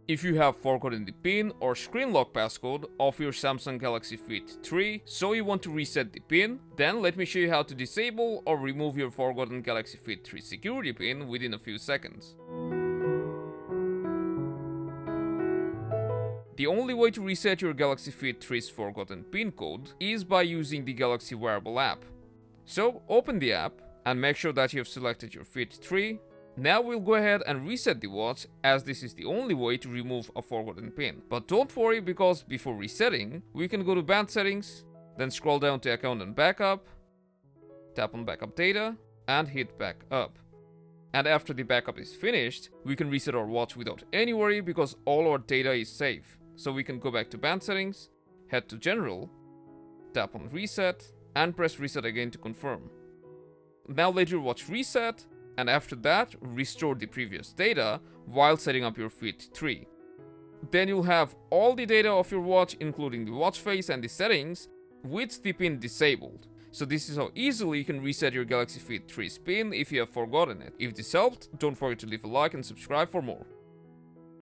If you have forgotten the PIN or screen lock passcode of your Samsung Galaxy Fit 3, so you want to reset the PIN, then let me show you how to disable or remove your forgotten Galaxy Fit 3 security PIN within a few seconds. The only way to reset your Galaxy Fit 3's forgotten PIN code is by using the Galaxy Wearable app. So open the app and make sure that you have selected your Fit 3. Now we'll go ahead and reset the watch, as this is the only way to remove a forgotten PIN. But don't worry, because before resetting, we can go to band settings, then scroll down to account and backup, tap on backup data, and hit back up. And after the backup is finished, we can reset our watch without any worry, because all our data is safe. So we can go back to band settings, head to general, tap on reset, and press reset again to confirm. Now let your watch reset, and after that, restore the previous data while setting up your Fit 3. Then you'll have all the data of your watch, including the watch face and the settings, with the PIN disabled. So this is how easily you can reset your Galaxy Fit 3's PIN if you have forgotten it. If this helped, don't forget to leave a like and subscribe for more.